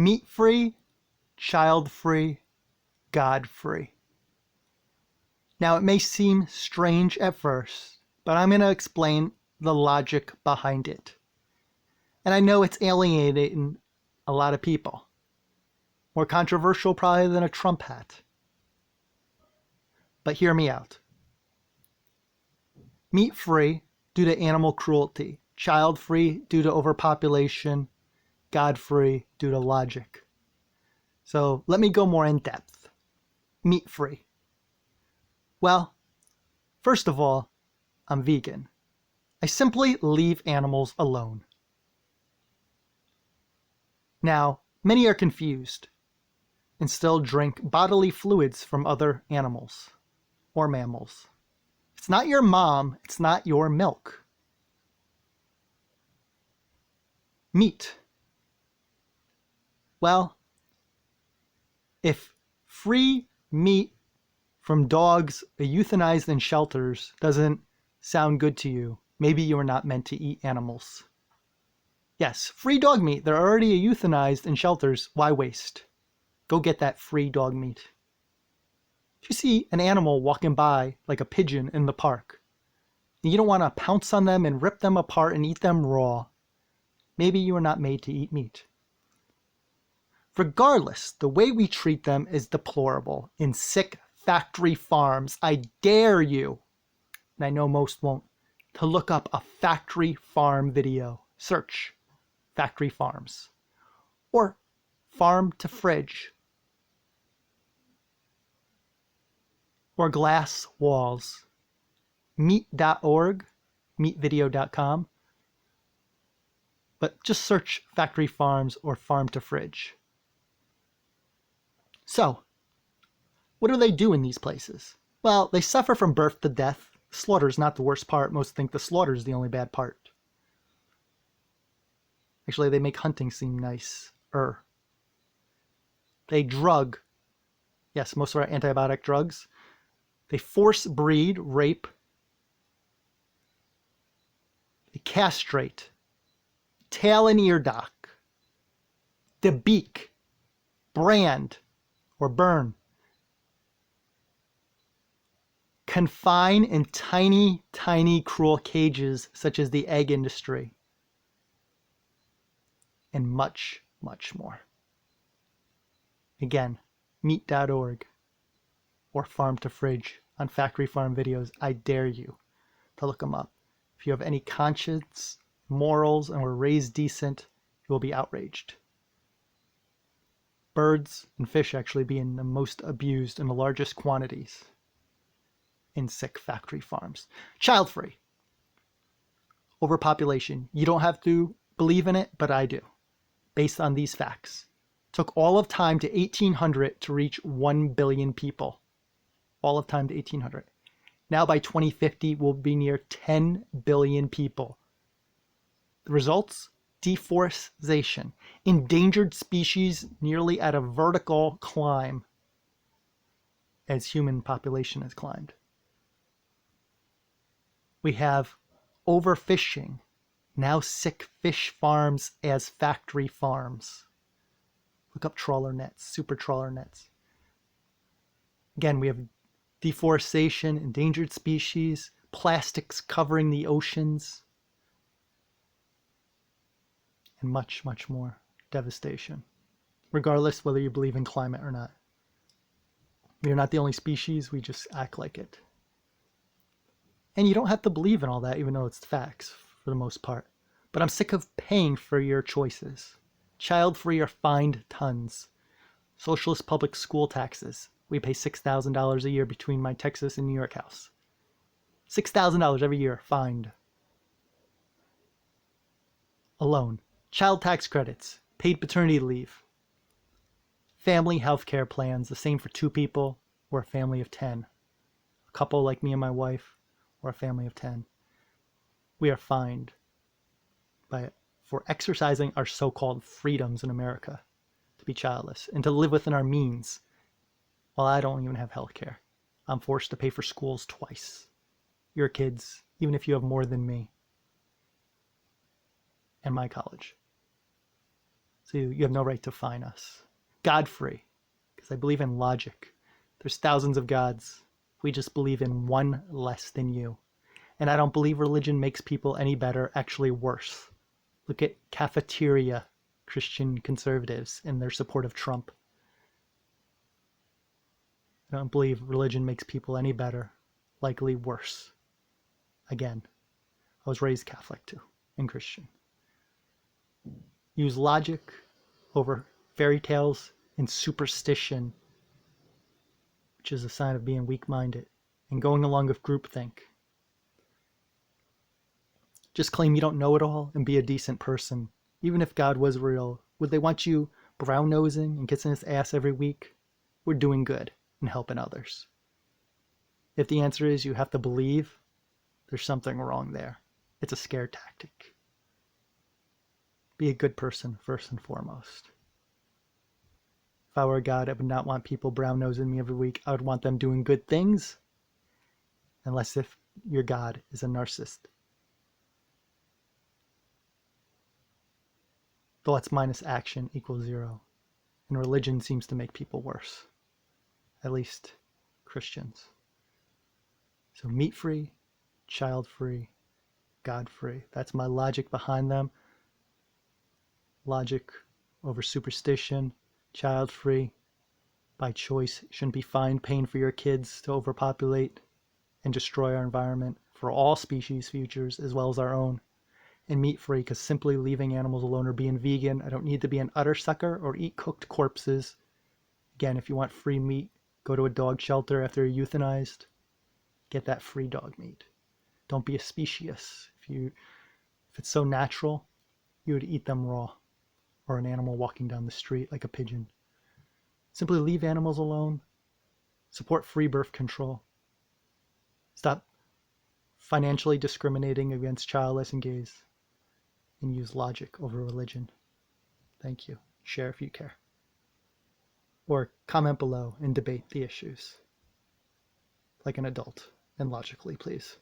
Meat-free, child-free, God-free. Now, it may seem strange at first, but I'm going to explain the logic behind it. And I know it's alienating a lot of people. More controversial probably than a Trump hat. But hear me out. Meat-free due to animal cruelty. Child-free due to overpopulation. God-free due to logic. So let me go more in depth. Meat-free. Well, first of all, I'm vegan. I simply leave animals alone. Now, many are confused and still drink bodily fluids from other animals or mammals. It's not your mom, it's not your milk. Meat. Well, if free meat from dogs euthanized in shelters doesn't sound good to you, maybe you are not meant to eat animals. Yes, free dog meat. They're already euthanized in shelters. Why waste? Go get that free dog meat. If you see an animal walking by like a pigeon in the park, and you don't want to pounce on them and rip them apart and eat them raw, maybe you are not made to eat meat. Regardless, the way we treat them is deplorable in sick factory farms. I dare you, and I know most won't, to look up a factory farm video. Search factory farms or farm to fridge or glass walls. Meat.org, meatvideo.com, but just search factory farms or farm to fridge. So, what do they do in these places? Well, they suffer from birth to death. Slaughter is not the worst part. Most think the slaughter is the only bad part. Actually, they make hunting seem nicer. They drug. Yes, most of our antibiotic drugs. They force breed, rape. They castrate. Tail and ear dock. Debeak. Brand or burn. Confine in tiny, tiny cruel cages such as the egg industry. And much, much more. Again, meat.org or farm to fridge on factory farm videos. I dare you to look them up. If you have any conscience, morals, and were raised decent, you will be outraged. Birds and fish actually being the most abused in the largest quantities in sick factory farms. Child-free. Overpopulation. You don't have to believe in it, but I do. Based on these facts. Took all of time to 1800 to reach 1 billion people. All of time to 1800. Now by 2050, we'll be near 10 billion people. The results? Deforestation. Endangered species nearly at a vertical climb as human population has climbed. We have overfishing. Now sick fish farms as factory farms. Look up trawler nets, super trawler nets. Again, we have deforestation, endangered species, plastics covering the oceans, and much, much more devastation, regardless whether you believe in climate or not. We are not the only species, we just act like it. And you don't have to believe in all that, even though it's facts for the most part. But I'm sick of paying for your choices. Child-free are fined tons. Socialist public school taxes. We pay $6,000 a year between my Texas and New York house. $6,000 every year, fined. Alone. Child tax credits. Paid paternity leave. Family health care plans, the same for 2 people or a family of 10. A couple like me and my wife, or a family of 10. We are fined for exercising our so-called freedoms in America to be childless and to live within our means. While I don't even have health care. I'm forced to pay for schools twice. Your kids, even if you have more than me. And my college. So you have no right to fine us. GODFREE, because I believe in logic. There's thousands of gods. We just believe in one less than you. And I don't believe religion makes people any better, actually worse. Look at cafeteria Christian conservatives and their support of Trump. I don't believe religion makes people any better, likely worse. Again, I was raised Catholic too, and Christian. Use logic over fairy tales and superstition, which is a sign of being weak-minded, and going along with groupthink. Just claim you don't know it all and be a decent person. Even if God was real, would they want you brown-nosing and kissing his ass every week? We're doing good and helping others. If the answer is you have to believe, there's something wrong there. It's a scare tactic. Be a good person first and foremost. If I were a God, I would not want people brown-nosing me every week. I would want them doing good things, unless if your God is a narcissist. Thoughts minus action equals 0. And religion seems to make people worse. At least Christians. So meat-free, child-free, God-free. That's my logic behind them. Logic over superstition, child-free. By choice, shouldn't be fined paying for your kids to overpopulate and destroy our environment for all species' futures as well as our own. And meat-free, because simply leaving animals alone or being vegan, I don't need to be an utter sucker or eat cooked corpses. Again, if you want free meat, go to a dog shelter after you're euthanized. Get that free dog meat. Don't be a specious. If it's so natural, you would eat them raw, or an animal walking down the street like a pigeon. Simply leave animals alone. Support free birth control. Stop financially discriminating against childless and gays. And use logic over religion. Thank you. Share if you care. Or comment below and debate the issues. Like an adult, and logically, please.